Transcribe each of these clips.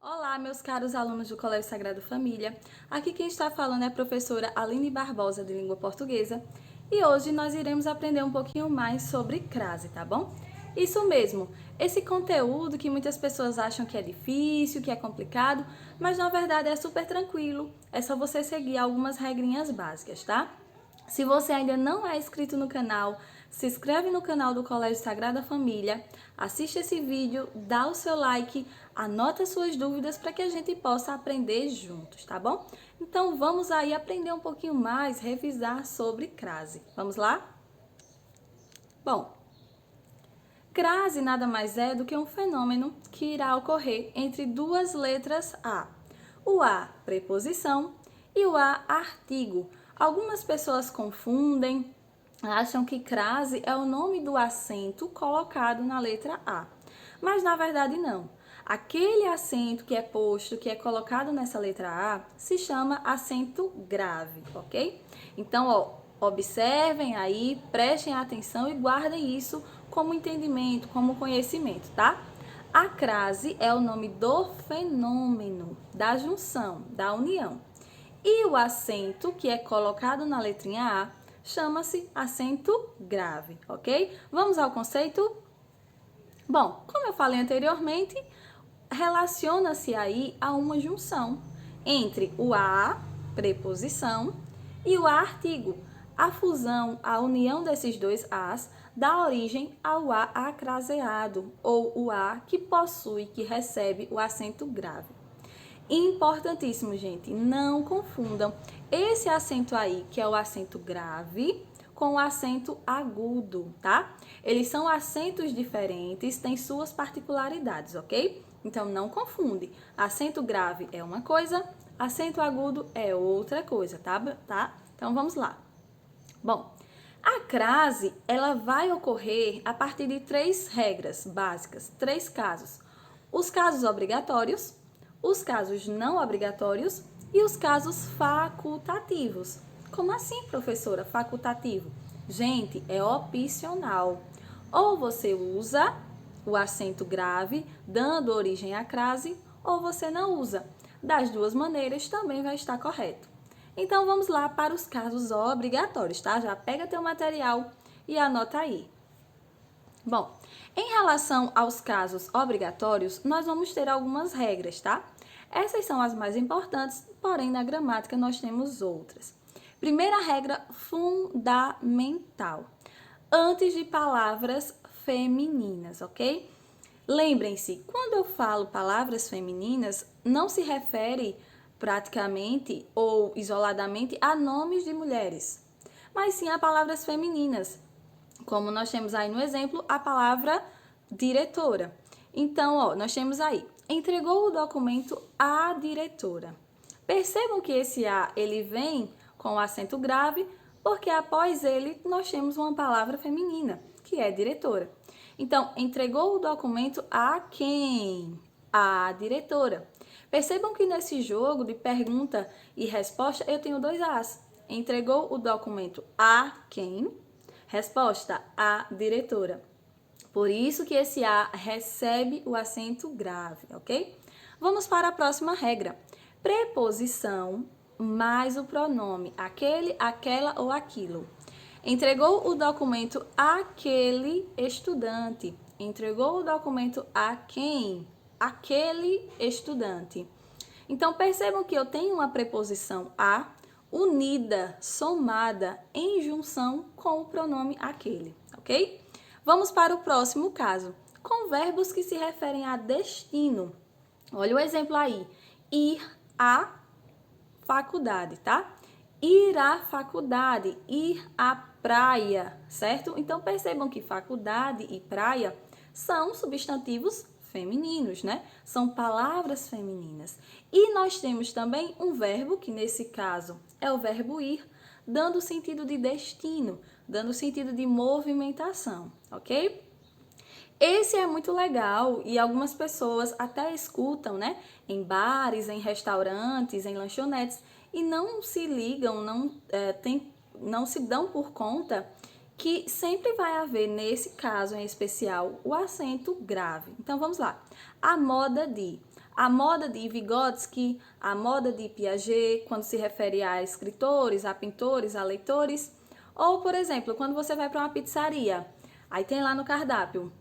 Olá, meus caros alunos do Colégio Sagrada Família. Aqui quem está falando é a professora Aline Barbosa, de Língua Portuguesa. E hoje nós iremos aprender um pouquinho mais sobre crase, tá bom? Isso mesmo, esse conteúdo que muitas pessoas acham que é difícil, que é complicado, mas na verdade é super tranquilo. É só você seguir algumas regrinhas básicas, tá? Se você ainda não é inscrito no canal, se inscreve no canal do Colégio Sagrada Família, assiste esse vídeo, dá o seu like, anota suas dúvidas para que a gente possa aprender juntos, tá bom? Então vamos aí aprender um pouquinho mais, revisar sobre crase. Vamos lá? Bom, crase nada mais é do que um fenômeno que irá ocorrer entre duas letras A. O A, preposição, e o A, artigo. Algumas pessoas confundem, acham que crase é o nome do acento colocado na letra A. Mas na verdade não. Aquele acento que é posto, que é colocado nessa letra A, se chama acento grave, ok? Então, observem aí, prestem atenção e guardem isso como entendimento, como conhecimento, tá? A crase é o nome do fenômeno, da junção, da união. E o acento que é colocado na letrinha A chama-se acento grave, ok? Vamos ao conceito? Bom, como eu falei anteriormente, relaciona-se aí a uma junção entre o a, preposição, e o a, artigo. A fusão, a união desses dois as dá origem ao a acraseado, ou o a que possui, que recebe o acento grave. Importantíssimo, gente, não confundam esse acento aí, que é o acento grave, com o acento agudo, tá? Eles são acentos diferentes, têm suas particularidades, ok? Então, não confunde. Acento grave é uma coisa, acento agudo é outra coisa, tá? Então, vamos lá. Bom, a crase, ela vai ocorrer a partir de três regras básicas, três casos. Os casos obrigatórios, os casos não obrigatórios e os casos facultativos. Como assim, professora, facultativo? Gente, é opcional. Ou você usa o acento grave, dando origem à crase, ou você não usa. Das duas maneiras também vai estar correto. Então vamos lá para os casos obrigatórios, tá? Já pega teu material e anota aí. Bom, em relação aos casos obrigatórios, nós vamos ter algumas regras, tá? Essas são as mais importantes, porém na gramática nós temos outras. Primeira regra fundamental: antes de palavras femininas, ok? Lembrem-se, quando eu falo palavras femininas, não se refere praticamente ou isoladamente a nomes de mulheres, mas sim a palavras femininas, como nós temos aí no exemplo a palavra diretora. Então, nós temos aí, entregou o documento à diretora. Percebam que esse A, ele vem com o acento grave, porque após ele nós temos uma palavra feminina, que é diretora. Então, entregou o documento a quem? A diretora. Percebam que nesse jogo de pergunta e resposta eu tenho dois As. Entregou o documento a quem? Resposta: a diretora. Por isso que esse A recebe o acento grave, ok? Vamos para a próxima regra. Preposição mais o pronome aquele, aquela ou aquilo. Entregou o documento àquele estudante. Entregou o documento a quem? Aquele estudante. Então, percebam que eu tenho uma preposição a unida, somada, em junção com o pronome aquele, ok? Vamos para o próximo caso, com verbos que se referem a destino. Olha o exemplo aí, ir à faculdade, tá? Ir à faculdade, ir à praia, certo? Então percebam que faculdade e praia são substantivos femininos, né? São palavras femininas. E nós temos também um verbo, que nesse caso é o verbo ir, dando sentido de destino, dando sentido de movimentação, ok? Esse é muito legal e algumas pessoas até escutam, né? Em bares, em restaurantes, em lanchonetes e não se ligam, não se dão por conta que sempre vai haver, nesse caso em especial, o acento grave. Então, vamos lá. A moda de Vygotsky, a moda de Piaget, quando se refere a escritores, a pintores, a leitores. Ou, por exemplo, quando você vai para uma pizzaria, aí tem lá no cardápio,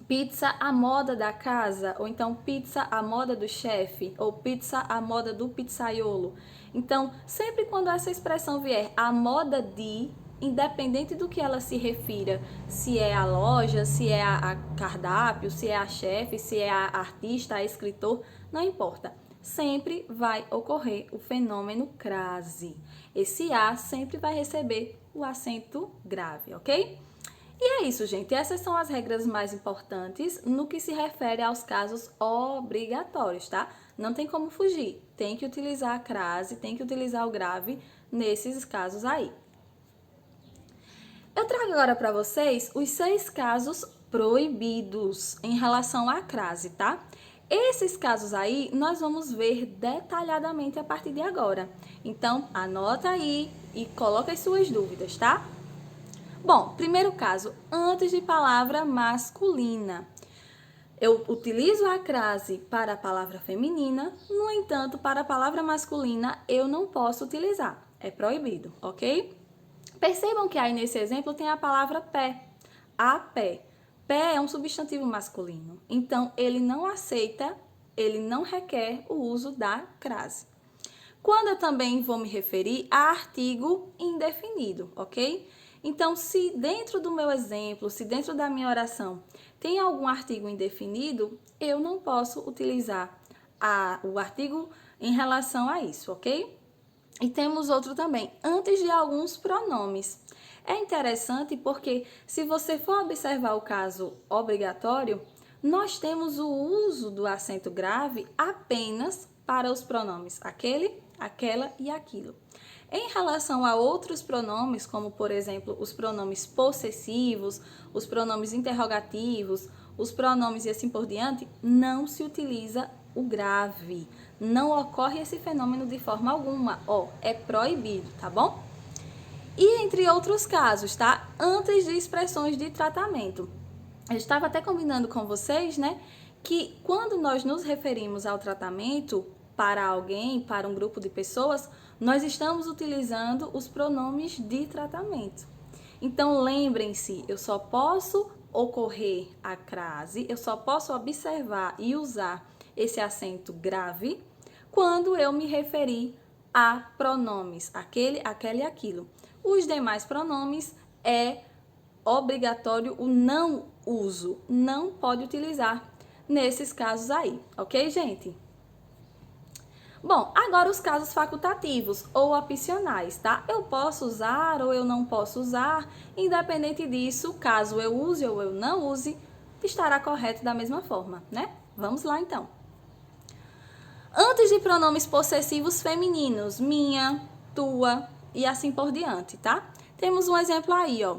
pizza à moda da casa, ou então pizza à moda do chefe, ou pizza à moda do pizzaiolo. Então, sempre quando essa expressão vier à moda de, independente do que ela se refira, se é a loja, se é a cardápio, se é a chefe, se é a artista, a escritor, não importa. Sempre vai ocorrer o fenômeno crase. Esse A sempre vai receber o acento grave, ok? E é isso, gente. Essas são as regras mais importantes no que se refere aos casos obrigatórios, tá? Não tem como fugir. Tem que utilizar a crase, tem que utilizar o grave nesses casos aí. Eu trago agora para vocês os 6 casos proibidos em relação à crase, tá? Esses casos aí nós vamos ver detalhadamente a partir de agora. Então, anota aí e coloca as suas dúvidas, tá? Bom, primeiro caso, antes de palavra masculina. Eu utilizo a crase para a palavra feminina, no entanto, para a palavra masculina eu não posso utilizar. É proibido, ok? Percebam que aí nesse exemplo tem a palavra pé. A pé. Pé é um substantivo masculino, então ele não aceita, ele não requer o uso da crase. Quando eu também vou me referir a artigo indefinido, ok? Então, se dentro do meu exemplo, se dentro da minha oração tem algum artigo indefinido, eu não posso utilizar o artigo em relação a isso, ok? E temos outro também, antes de alguns pronomes. É interessante porque, se você for observar o caso obrigatório, nós temos o uso do acento grave apenas para os pronomes aquele, aquela e aquilo. Em relação a outros pronomes, como por exemplo os pronomes possessivos, os pronomes interrogativos, os pronomes e assim por diante, não se utiliza o grave. Não ocorre esse fenômeno de forma alguma, é proibido, tá bom? E entre outros casos, tá? Antes de expressões de tratamento. Eu estava até combinando com vocês, né, que quando nós nos referimos ao tratamento para alguém, para um grupo de pessoas, nós estamos utilizando os pronomes de tratamento. Então, lembrem-se, eu só posso ocorrer a crase, eu só posso observar e usar esse acento grave quando eu me referir a pronomes, aquele, aquela e aquilo. Os demais pronomes é obrigatório o não uso, não pode utilizar nesses casos aí, ok, gente? Bom, agora os casos facultativos ou opcionais, tá? Eu posso usar ou eu não posso usar, independente disso, caso eu use ou eu não use, estará correto da mesma forma, né? Vamos lá então. Antes de pronomes possessivos femininos, minha, tua e assim por diante, tá? Temos um exemplo aí, ó.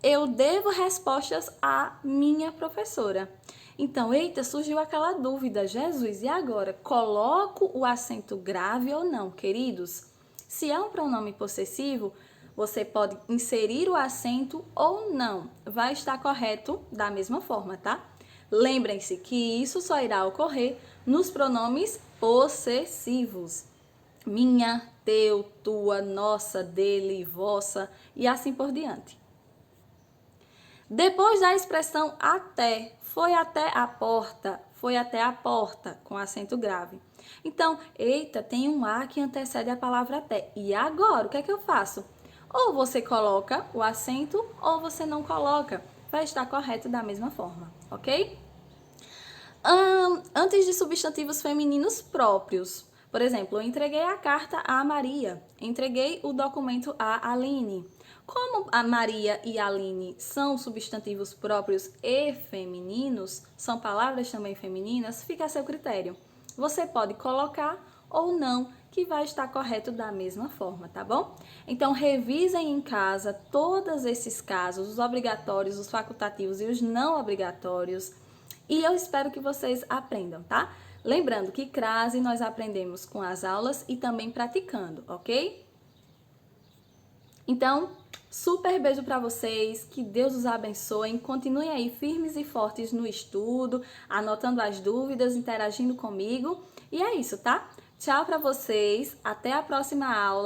Eu devo respostas à minha professora. Então, eita, surgiu aquela dúvida, Jesus, e agora? Coloco o acento grave ou não, queridos? Se é um pronome possessivo, você pode inserir o acento ou não. Vai estar correto da mesma forma, tá? Lembrem-se que isso só irá ocorrer nos pronomes possessivos. Minha, teu, tua, nossa, dele, vossa e assim por diante. Depois da expressão até, foi até a porta, com acento grave. Então, eita, tem um A que antecede a palavra até. E agora, o que é que eu faço? Ou você coloca o acento, ou você não coloca. Vai estar correto da mesma forma, ok? Antes de substantivos femininos próprios. Por exemplo, eu entreguei a carta a Maria, entreguei o documento a Aline. Como a Maria e a Aline são substantivos próprios e femininos, são palavras também femininas, fica a seu critério. Você pode colocar ou não, que vai estar correto da mesma forma, tá bom? Então, revisem em casa todos esses casos, os obrigatórios, os facultativos e os não obrigatórios. E eu espero que vocês aprendam, tá? Lembrando que crase nós aprendemos com as aulas e também praticando, ok? Então, super beijo para vocês, que Deus os abençoe, continuem aí firmes e fortes no estudo, anotando as dúvidas, interagindo comigo. E é isso, tá? Tchau para vocês, até a próxima aula.